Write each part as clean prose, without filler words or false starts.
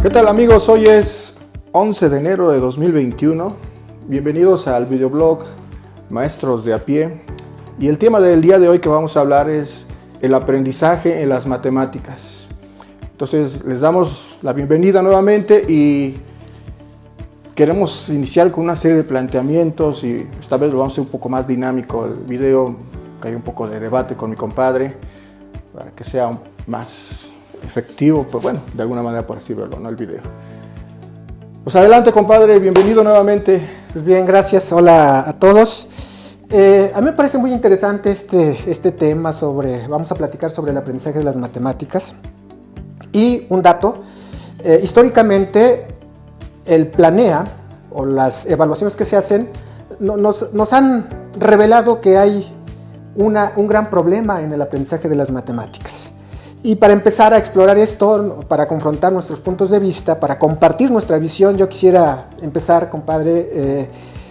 ¿Qué tal amigos? Hoy es 11 de enero de 2021. Bienvenidos al videoblog Maestros de a pie. Y el tema del día de hoy que vamos a hablar es el aprendizaje en las matemáticas. Entonces les damos la bienvenida nuevamente y queremos iniciar con una serie de planteamientos y esta vez lo vamos a hacer un poco más dinámico el video, que hay un poco de debate con mi compadre para que sea más efectivo, pues bueno, de alguna manera por así verlo, ¿no? El video. Pues adelante, compadre, bienvenido nuevamente. Pues bien, gracias, hola a todos. A mí me parece muy interesante este tema vamos a platicar sobre el aprendizaje de las matemáticas. Y un dato, históricamente el PLANEA o las evaluaciones que se hacen nos han revelado que hay un gran problema en el aprendizaje de las matemáticas. Y para empezar a explorar esto, para confrontar nuestros puntos de vista, para compartir nuestra visión, yo quisiera empezar, compadre,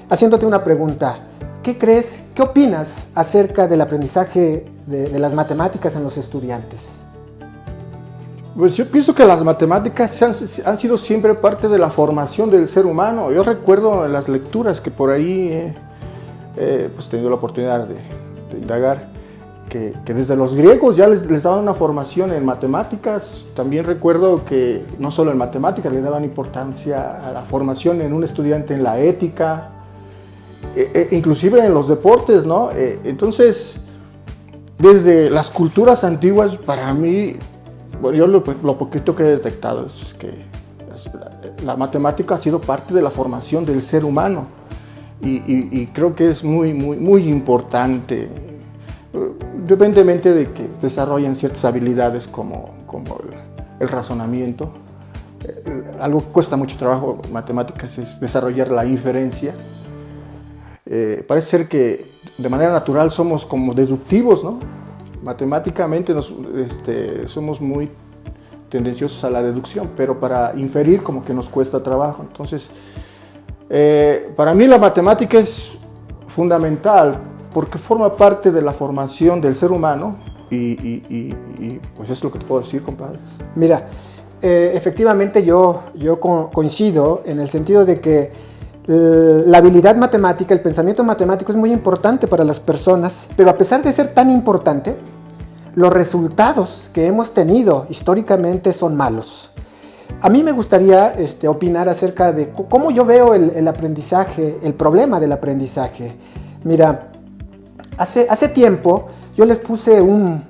haciéndote una pregunta. ¿Qué crees, qué opinas acerca del aprendizaje de las matemáticas en los estudiantes? Pues yo pienso que las matemáticas han sido siempre parte de la formación del ser humano. Yo recuerdo en las lecturas que por ahí pues he tenido la oportunidad de indagar, que desde los griegos ya les daban una formación en matemáticas. También recuerdo que no solo en matemáticas, le daban importancia a la formación en un estudiante en la ética, inclusive en los deportes, ¿no? Entonces, desde las culturas antiguas, para mí, bueno, yo lo poquito que he detectado es que la matemática ha sido parte de la formación del ser humano y creo que es muy importante, independientemente de que desarrollen ciertas habilidades como el razonamiento. Algo que cuesta mucho trabajo en matemáticas es desarrollar la inferencia. Parece ser que de manera natural somos como deductivos, ¿no? Matemáticamente somos muy tendenciosos a la deducción, pero para inferir como que nos cuesta trabajo. Entonces, para mí la matemática es fundamental porque forma parte de la formación del ser humano y pues es lo que te puedo decir, compadre. Mira, efectivamente yo coincido en el sentido de que la habilidad matemática, el pensamiento matemático es muy importante para las personas, pero a pesar de ser tan importante, los resultados que hemos tenido históricamente son malos. A mí me gustaría opinar acerca de cómo yo veo el aprendizaje, el problema del aprendizaje. Mira, hace tiempo yo les puse un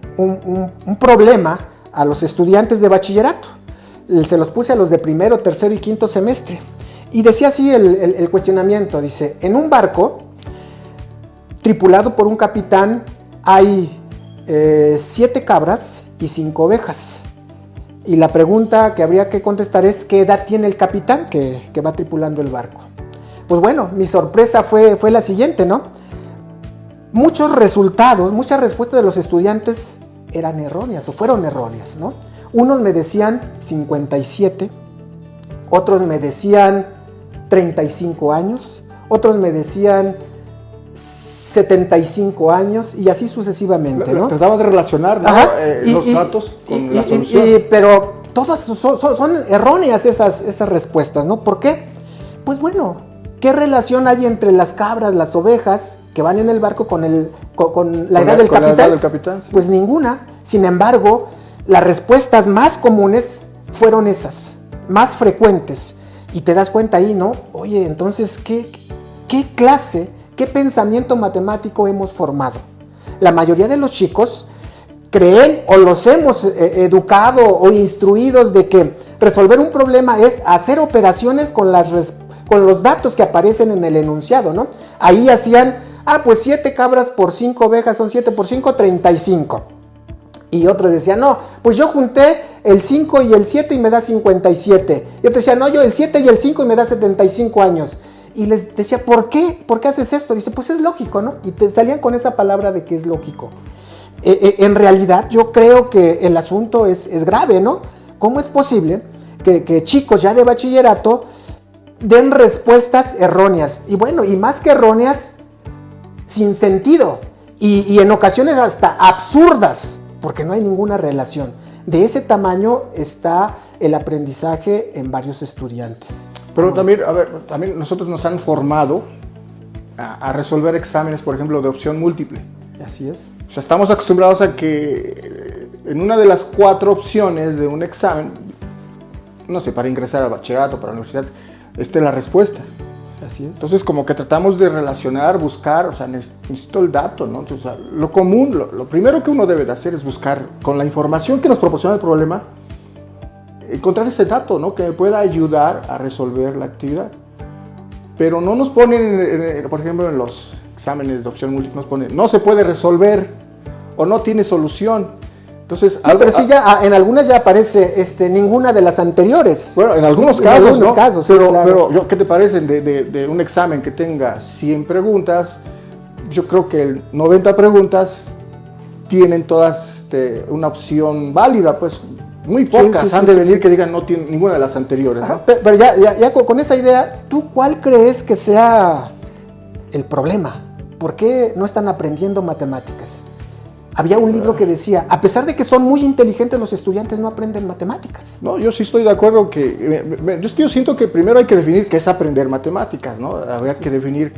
problema a los estudiantes de bachillerato. Se los puse a los de primero, tercero y quinto semestre. Y decía así el cuestionamiento, dice, en un barco tripulado por un capitán hay 7 cabras y 5 ovejas. Y la pregunta que habría que contestar es, ¿qué edad tiene el capitán que va tripulando el barco? Pues bueno, mi sorpresa fue la siguiente, ¿no? Muchas respuestas de los estudiantes eran erróneas o fueron erróneas, ¿no? Unos me decían 57, otros me decían 35 años, otros me decían 75 años y así sucesivamente, ¿no? Trataba de relacionar, ¿no? Los datos con la solución. Pero todas son erróneas esas respuestas, ¿no? ¿Por qué? Pues bueno, ¿qué relación hay entre las cabras, las ovejas que van en el barco con la edad del capitán? La edad del capitán, sí. Pues ninguna. Sin embargo, las respuestas más comunes fueron esas, más frecuentes. Y te das cuenta ahí, ¿no? Oye, entonces, ¿qué pensamiento matemático hemos formado? La mayoría de los chicos creen o los hemos educado o instruidos de que resolver un problema es hacer operaciones con los datos que aparecen en el enunciado, ¿no? Ahí hacían, pues 7 cabras por 5 ovejas son 7 por 5, 35. Y otros decían, no, pues yo junté el 5 y el 7 y me da 57. Y otros decían, no, yo el 7 y el 5 y me da 75 años. Y les decía, ¿por qué? ¿Por qué haces esto? Dice, pues es lógico, ¿no? Y te salían con esa palabra de que es lógico. En realidad, yo creo que el asunto es grave, ¿no? ¿Cómo es posible que chicos ya de bachillerato den respuestas erróneas? Y bueno, y más que erróneas, sin sentido. Y en ocasiones hasta absurdas, porque no hay ninguna relación. De ese tamaño está el aprendizaje en varios estudiantes. Pero también, a ver, también nosotros nos han formado a resolver exámenes, por ejemplo, de opción múltiple. Así es. O sea, estamos acostumbrados a que en una de las 4 opciones de un examen, no sé, para ingresar al bachillerato, para la universidad, esté la respuesta. Así es. Entonces, como que tratamos de relacionar, buscar, o sea, necesito el dato, ¿no? Entonces, o sea, lo común, lo primero que uno debe de hacer es buscar, con la información que nos proporciona el problema, encontrar ese dato, ¿no? Que me pueda ayudar a resolver la actividad. Pero no nos ponen, por ejemplo, en los exámenes de opción múltiple, nos ponen, no se puede resolver o no tiene solución. Entonces, no, pero sí, ya en algunas ya aparece ninguna de las anteriores. Bueno, en algunos casos, ¿no? Casos, pero, sí, claro. pero, ¿qué te parece de un examen que tenga 100 preguntas? Yo creo que el 90 preguntas tienen todas una opción válida, pues muy pocas han de venir que digan no tiene ninguna de las anteriores, ¿no? Ajá, pero ya con esa idea, ¿tú cuál crees que sea el problema? ¿Por qué no están aprendiendo matemáticas? Había un libro que decía, a pesar de que son muy inteligentes los estudiantes, no aprenden matemáticas. No, yo sí estoy de acuerdo que... yo siento que primero hay que definir qué es aprender matemáticas, ¿no? Habría que definir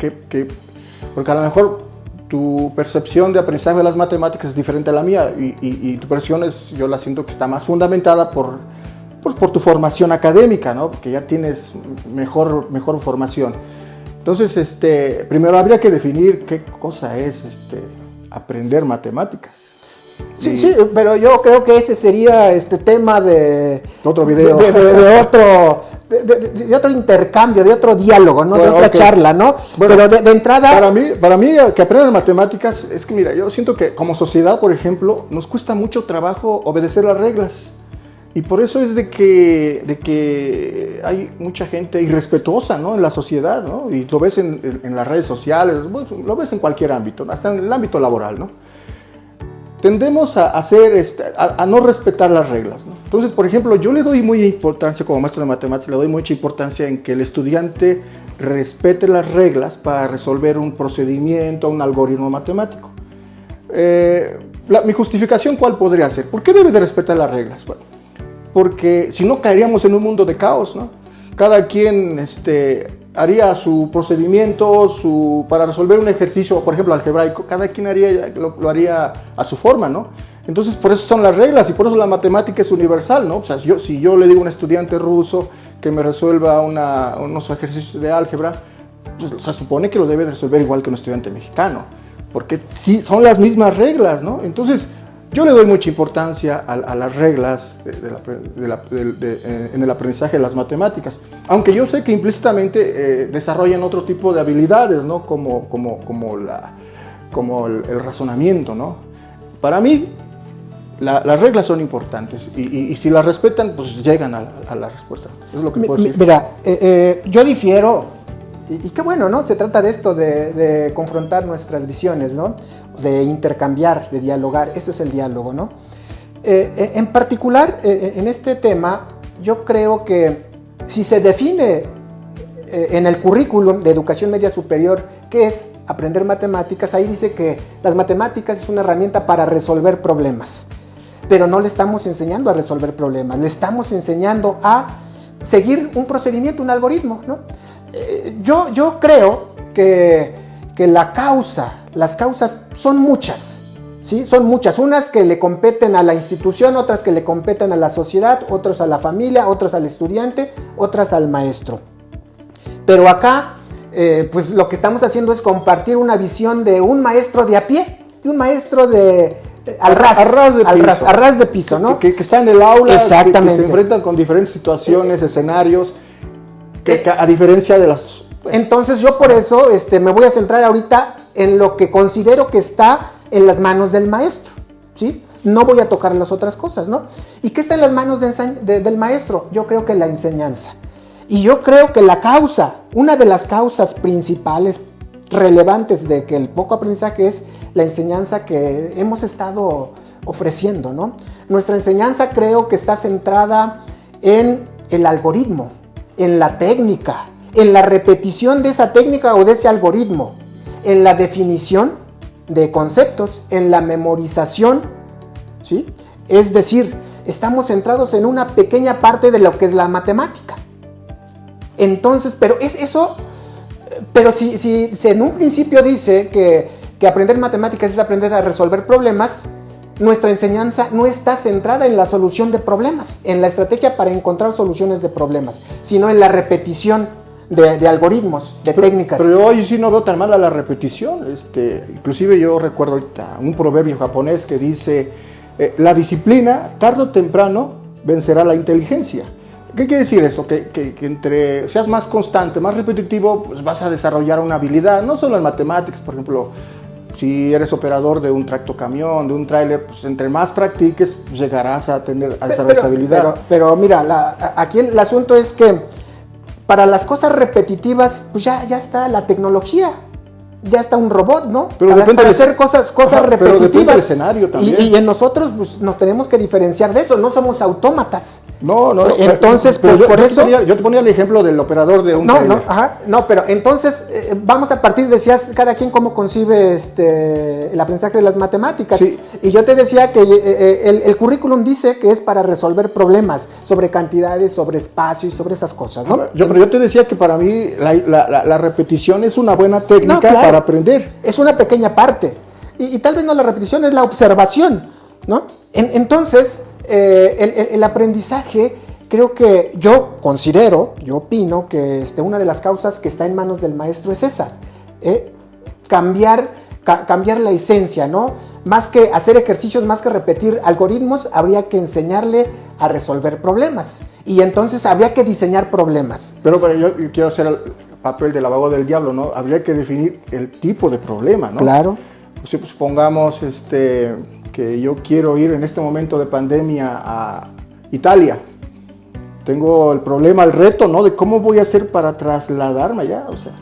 porque a lo mejor tu percepción de aprendizaje de las matemáticas es diferente a la mía y tu percepción yo la siento que está más fundamentada por tu formación académica, ¿no? Porque ya tienes mejor formación. Entonces, primero habría que definir qué cosa es aprender matemáticas. Sí, pero yo creo que ese sería tema de otro video, de otro intercambio, de otro diálogo, ¿no? Bueno, de otra charla, ¿no? Bueno, pero de entrada... Para mí, que aprender matemáticas, es que mira, yo siento que como sociedad, por ejemplo, nos cuesta mucho trabajo obedecer las reglas. Y por eso es de que hay mucha gente irrespetuosa, ¿no? En la sociedad, ¿no? Y lo ves en las redes sociales, bueno, lo ves en cualquier ámbito, ¿no? Hasta en el ámbito laboral, ¿no? Tendemos a no respetar las reglas, ¿no? Entonces, por ejemplo, yo le doy mucha importancia, como maestro de matemáticas, le doy mucha importancia en que el estudiante respete las reglas para resolver un procedimiento, un algoritmo matemático. Mi justificación, ¿cuál podría ser? ¿Por qué debe de respetar las reglas? Bueno, porque si no caeríamos en un mundo de caos, ¿no? Cada quien haría su procedimiento para resolver un ejercicio, por ejemplo, algebraico, cada quien lo haría a su forma, ¿no? Entonces, por eso son las reglas y por eso la matemática es universal, ¿no? O sea, si yo le digo a un estudiante ruso que me resuelva unos ejercicios de álgebra, pues se supone que lo debe resolver igual que un estudiante mexicano, porque sí, son las mismas reglas, ¿no? Entonces, yo le doy mucha importancia a las reglas en el aprendizaje de las matemáticas, aunque yo sé que implícitamente desarrollan otro tipo de habilidades, ¿no? Como el razonamiento, ¿no? Para mí, las reglas son importantes y si las respetan, pues llegan a la respuesta. Es lo que puedo decir. Mira, yo difiero, y qué bueno, ¿no? Se trata de esto, de confrontar nuestras visiones, ¿no? De intercambiar, de dialogar, eso es el diálogo, ¿no? En particular, en este tema, yo creo que si se define en el currículum de educación media superior qué es aprender matemáticas, ahí dice que las matemáticas es una herramienta para resolver problemas, pero no le estamos enseñando a resolver problemas, le estamos enseñando a seguir un procedimiento, un algoritmo, ¿no? Yo creo que las causas son muchas, ¿sí? Son muchas, unas que le competen a la institución, otras que le competen a la sociedad, otras a la familia, otras al estudiante, otras al maestro. Pero acá, pues lo que estamos haciendo es compartir una visión de un maestro de a pie, de un maestro al ras de piso, ¿no? Que está en el aula, exactamente, que se enfrentan con diferentes situaciones, escenarios, que a diferencia de las... Entonces yo por eso me voy a centrar ahorita en lo que considero que está en las manos del maestro, ¿sí? No voy a tocar las otras cosas, ¿no? ¿Y qué está en las manos del maestro? Yo creo que la enseñanza. Y yo creo que una de las causas principales, relevantes de que el poco aprendizaje es la enseñanza que hemos estado ofreciendo, ¿no? Nuestra enseñanza creo que está centrada en el algoritmo, en la técnica, en la repetición de esa técnica o de ese algoritmo, en la definición de conceptos, en la memorización, ¿sí? Es decir, estamos centrados en una pequeña parte de lo que es la matemática. Entonces, pero si en un principio dice que aprender matemáticas es aprender a resolver problemas, nuestra enseñanza no está centrada en la solución de problemas, en la estrategia para encontrar soluciones de problemas, sino en la repetición de algoritmos, de técnicas. Pero yo sí no veo tan mala la repetición. Inclusive yo recuerdo ahorita un proverbio japonés que dice, la disciplina tarde o temprano vencerá la inteligencia. ¿Qué quiere decir esto? Que entre seas más constante, más repetitivo, pues vas a desarrollar una habilidad, no solo en matemáticas, por ejemplo, si eres operador de un tractocamión, de un tráiler, pues entre más practiques, pues llegarás a desarrollar esa habilidad. Pero mira, aquí el asunto es que para las cosas repetitivas, pues ya está la tecnología, ya está un robot, ¿no? Pero para hacer cosas repetitivas. Pero depende del escenario también. Y en nosotros pues, nos tenemos que diferenciar de eso, no somos autómatas. No. Entonces, por eso... Yo te ponía el ejemplo del operador de un trailer. Pero entonces vamos a partir, decías, cada quien cómo concibe el aprendizaje de las matemáticas. Sí. Y yo te decía que el currículum dice que es para resolver problemas sobre cantidades, sobre espacio y sobre esas cosas, ¿no? Pero yo te decía que para mí la repetición es una buena técnica para aprender. Es una pequeña parte. Y tal vez no la repetición, es la observación, ¿no? Entonces... el aprendizaje, creo que yo opino que una de las causas que está en manos del maestro es esa, cambiar la esencia, ¿no? Más que hacer ejercicios, más que repetir algoritmos, habría que enseñarle a resolver problemas y entonces habría que diseñar problemas. Pero yo quiero hacer el papel del abogado del diablo, ¿no? Habría que definir el tipo de problema, ¿no? Claro. Pues, supongamos que yo quiero ir en este momento de pandemia a Italia. Tengo el problema, el reto, ¿no? De cómo voy a hacer para trasladarme allá, o sea,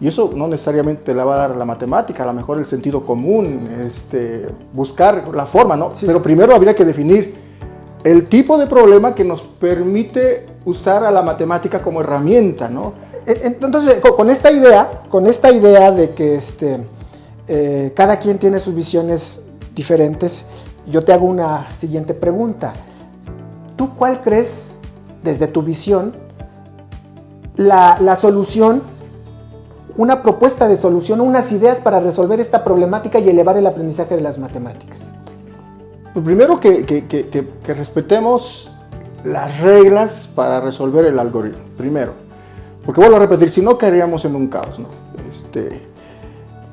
y eso no necesariamente la va a dar la matemática, a lo mejor el sentido común, buscar la forma, ¿no? Sí, pero primero habría que definir el tipo de problema que nos permite usar a la matemática como herramienta, ¿no? Entonces, con esta idea de que cada quien tiene sus visiones diferentes, yo te hago una siguiente pregunta. ¿Tú cuál crees, desde tu visión, la solución, una propuesta de solución, unas ideas para resolver esta problemática y elevar el aprendizaje de las matemáticas? Pues primero que respetemos las reglas para resolver el algoritmo, primero. Porque vuelvo a repetir, si no caeríamos en un caos, ¿no?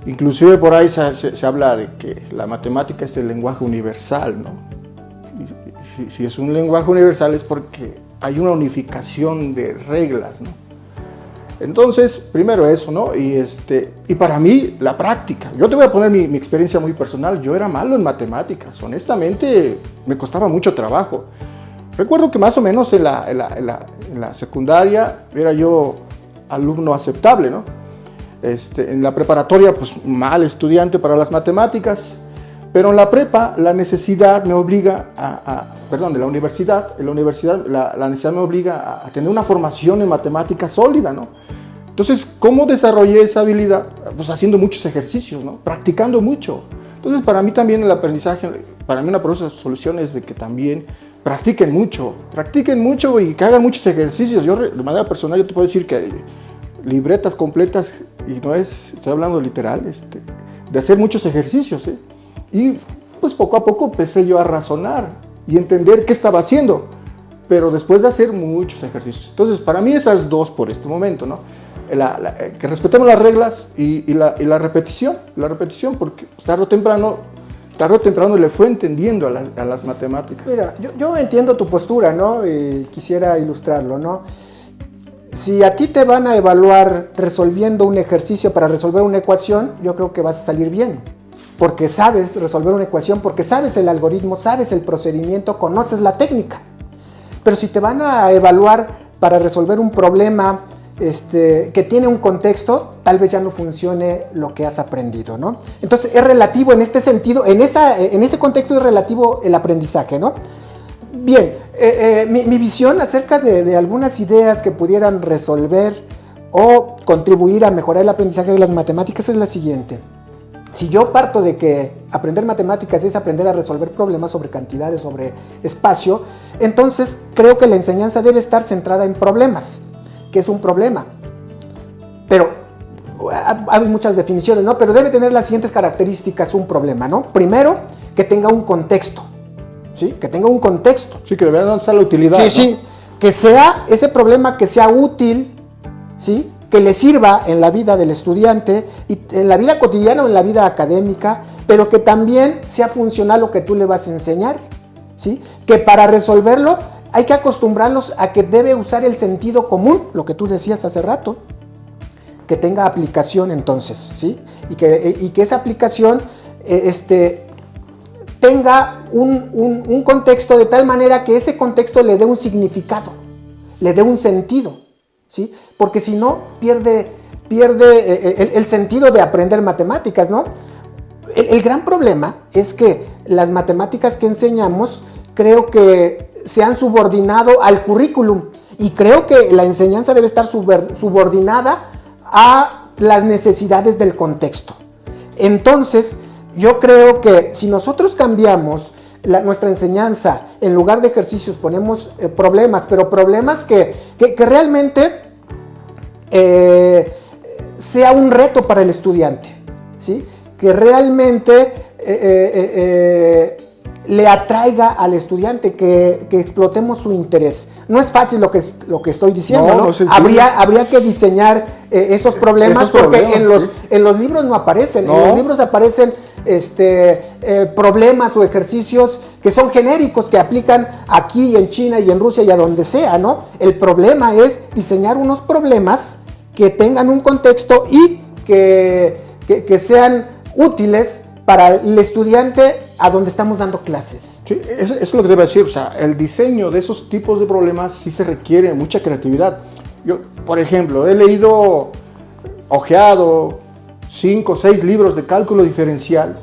Inclusive por ahí se habla de que la matemática es el lenguaje universal, ¿no? Y si es un lenguaje universal es porque hay una unificación de reglas, ¿no? Entonces, primero eso, ¿no? Y para mí, la práctica. Yo te voy a poner mi experiencia muy personal. Yo era malo en matemáticas. Honestamente, me costaba mucho trabajo. Recuerdo que más o menos en la secundaria era yo alumno aceptable, ¿no? En la preparatoria, pues mal estudiante para las matemáticas, pero en la prepa la necesidad me obliga de la universidad, la necesidad me obliga a tener una formación en matemáticas sólida, ¿no? Entonces, ¿cómo desarrollé esa habilidad? Pues haciendo muchos ejercicios, ¿no? Practicando mucho. Entonces, para mí también el aprendizaje, para mí una propuesta de solución es de que también practiquen mucho y que hagan muchos ejercicios. Yo, de manera personal, yo te puedo decir que libretas completas, y no estoy hablando literal, de hacer muchos ejercicios, y pues poco a poco empecé yo a razonar y entender qué estaba haciendo, pero después de hacer muchos ejercicios. Entonces, para mí esas dos por este momento, ¿no? Que respetemos las reglas y la repetición, porque tarde o temprano le fue entendiendo a las matemáticas. Mira, yo entiendo tu postura, ¿no? Y quisiera ilustrarlo, ¿no? Si a ti te van a evaluar resolviendo un ejercicio para resolver una ecuación, yo creo que vas a salir bien. Porque sabes resolver una ecuación, porque sabes el algoritmo, sabes el procedimiento, conoces la técnica. Pero si te van a evaluar para resolver un problema que tiene un contexto, tal vez ya no funcione lo que has aprendido, ¿no? Entonces es relativo en este sentido, en ese contexto es relativo el aprendizaje, ¿no? Bien, mi visión acerca de algunas ideas que pudieran resolver o contribuir a mejorar el aprendizaje de las matemáticas es la siguiente. Si yo parto de que aprender matemáticas es aprender a resolver problemas sobre cantidades, sobre espacio, entonces creo que la enseñanza debe estar centrada en problemas. ¿Qué es un problema? Pero hay muchas definiciones, ¿no? Pero debe tener las siguientes características un problema, ¿no? Primero, que tenga un contexto, ¿sí? Que tenga un contexto. Sí, que debe dar la utilidad. Sí, ¿no? sí. Que sea ese problema que sea útil, ¿sí? Que le sirva en la vida del estudiante, y en la vida cotidiana o en la vida académica, pero que también sea funcional lo que tú le vas a enseñar, ¿sí? Que para resolverlo hay que acostumbrarlos a que debe usar el sentido común, lo que tú decías hace rato, que tenga aplicación entonces, ¿sí? Y que esa aplicación tenga un contexto de tal manera que ese contexto le dé un significado, le dé un sentido, ¿sí? Porque si no, pierde el sentido de aprender matemáticas, ¿no? El gran problema es que las matemáticas que enseñamos creo que se han subordinado al currículum, y creo que la enseñanza debe estar subordinada a las necesidades del contexto. Entonces, yo creo que si nosotros cambiamos nuestra enseñanza, en lugar de ejercicios ponemos problemas, pero problemas que realmente sea un reto para el estudiante, ¿sí? Que realmente le atraiga al estudiante, que explotemos su interés. No es fácil lo que estoy diciendo, ¿no? Habría que diseñar esos problemas, porque en los libros no aparecen. No. En los libros aparecen problemas o ejercicios que son genéricos, que aplican aquí, en China y en Rusia y a donde sea, ¿no? El problema es diseñar unos problemas que tengan un contexto y que sean útiles para el estudiante a donde estamos dando clases. Sí, eso es lo que debe decir. O sea, el diseño de esos tipos de problemas sí se requiere mucha creatividad. Yo, por ejemplo, he ojeado 5 o 6 libros de cálculo diferencial,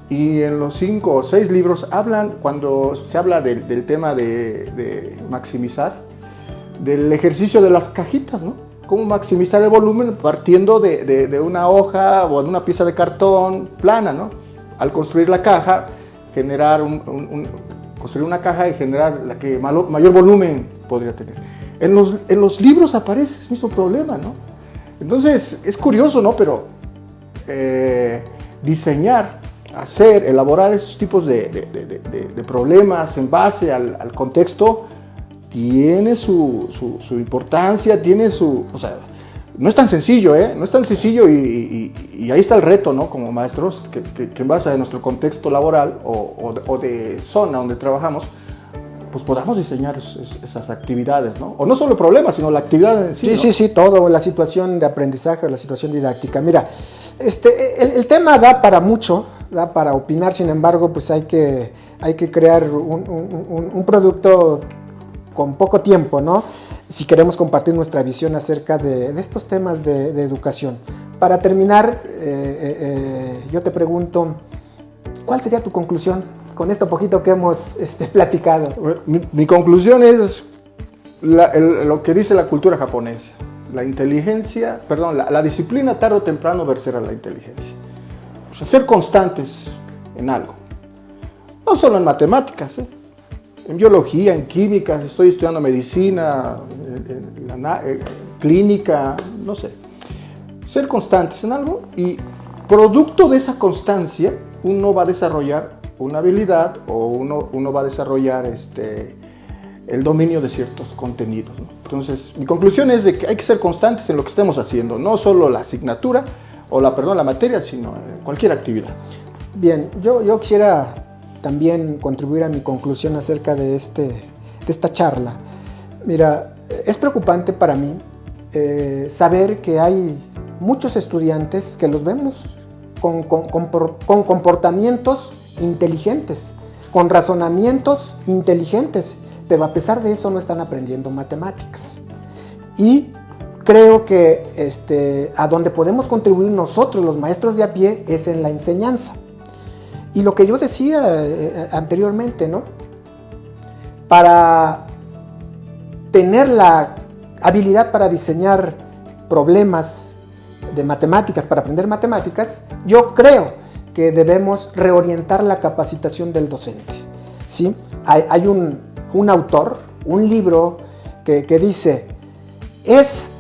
y en los 5 o 6 libros cuando se habla del tema de maximizar, del ejercicio de las cajitas, ¿no? Cómo maximizar el volumen partiendo de una hoja o de una pieza de cartón plana, ¿no? Al construir la caja, construir una caja y generar la que mayor volumen podría tener. En los libros aparece ese mismo problema, ¿no? Entonces, es curioso, ¿no? Pero diseñar, elaborar esos tipos de problemas en base al contexto tiene su importancia, o sea, no es tan sencillo, no es tan sencillo, y ahí está el reto, ¿no? Como maestros, que en base a nuestro contexto laboral o de zona donde trabajamos, pues podamos diseñar esas actividades, ¿no? O no solo el problema, sino la actividad en sí. Sí, ¿no? sí, todo, la situación de aprendizaje, la situación didáctica. Mira, el tema da para mucho, da para opinar, sin embargo, pues hay que crear un producto con poco tiempo, ¿no? Si queremos compartir nuestra visión acerca de estos temas de educación. Para terminar, yo te pregunto, ¿cuál sería tu conclusión con esto poquito que hemos platicado? Mi conclusión es lo que dice la cultura japonesa. La disciplina tarde o temprano vencerá la inteligencia. O sea, ser constantes en algo. No solo en matemáticas, en biología, en química, estoy estudiando medicina, clínica, no sé. Ser constantes en algo, y producto de esa constancia uno va a desarrollar una habilidad, o uno va a desarrollar el dominio de ciertos contenidos, ¿no? Entonces, mi conclusión es de que hay que ser constantes en lo que estemos haciendo, no solo la asignatura o la materia, sino cualquier actividad. Bien, yo quisiera también contribuir a mi conclusión acerca de esta charla. Mira, es preocupante para mí saber que hay muchos estudiantes que los vemos con comportamientos inteligentes, con razonamientos inteligentes, pero a pesar de eso no están aprendiendo matemáticas. Y creo que a donde podemos contribuir nosotros, los maestros de a pie, es en la enseñanza. Y lo que yo decía anteriormente, ¿no? Para tener la habilidad para diseñar problemas de matemáticas, para aprender matemáticas, yo creo que debemos reorientar la capacitación del docente, ¿sí? Hay un autor, un libro que dice, es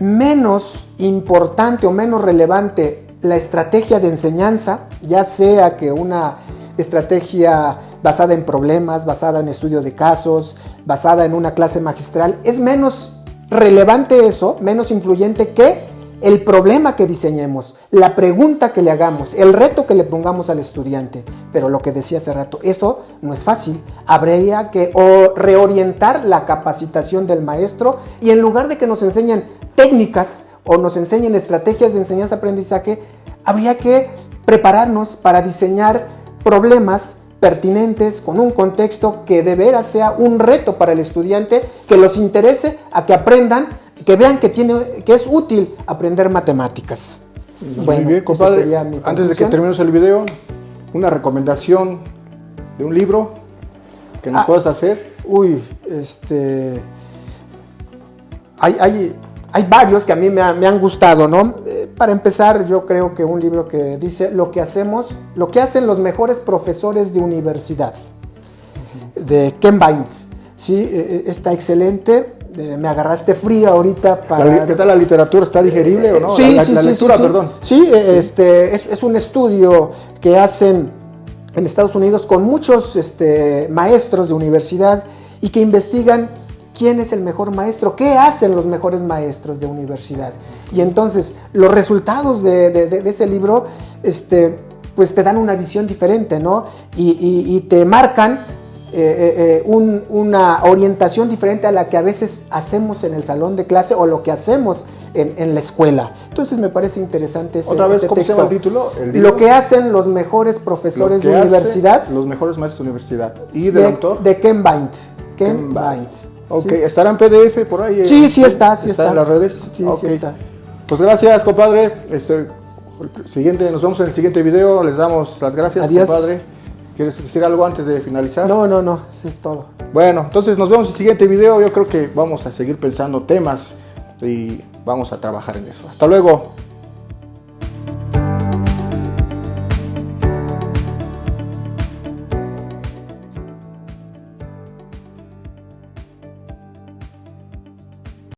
menos importante o menos relevante la estrategia de enseñanza, ya sea que una estrategia basada en problemas, basada en estudio de casos, basada en una clase magistral, es menos relevante eso, menos influyente que el problema que diseñemos, la pregunta que le hagamos, el reto que le pongamos al estudiante. Pero lo que decía hace rato, eso no es fácil. Habría que reorientar la capacitación del maestro y en lugar de que nos enseñen técnicas o nos enseñen estrategias de enseñanza-aprendizaje, habría que prepararnos para diseñar problemas pertinentes con un contexto que de veras sea un reto para el estudiante, que los interese a que aprendan, que vean que es útil aprender matemáticas. Muy bien, compadre. Antes de que terminemos el video, una recomendación de un libro que nos puedas hacer. Hay varios que a mí me han gustado, ¿no? Para empezar, yo creo que un libro que dice lo que hacen los mejores profesores de universidad, de Ken Bain. Sí, está excelente. Me agarraste frío ahorita para... ¿Qué tal la literatura? ¿Está digerible o no? Sí, la lectura, perdón. Sí, es un estudio que hacen en Estados Unidos con muchos maestros de universidad y que investigan quién es el mejor maestro, qué hacen los mejores maestros de universidad. Y entonces los resultados de ese libro pues te dan una visión diferente, ¿no? Y te marcan una orientación diferente a la que a veces hacemos en el salón de clase o lo que hacemos en la escuela. Entonces me parece interesante ese ¿Otra vez ese cómo texto. se llama el título? Lo que hacen los mejores profesores de universidad. Los mejores maestros de universidad. ¿Y del autor? De Ken Bain. Ken Bain. Ok, ¿Sí? ¿estará en PDF por ahí? Sí está. ¿Está en las redes? Sí, okay. sí está. Pues gracias, compadre. Nos vemos en el siguiente video. Les damos las gracias, Adiós. compadre. ¿Quieres decir algo antes de finalizar? No, eso es todo. Bueno, entonces nos vemos en el siguiente video. Yo creo que vamos a seguir pensando temas y vamos a trabajar en eso. Hasta luego.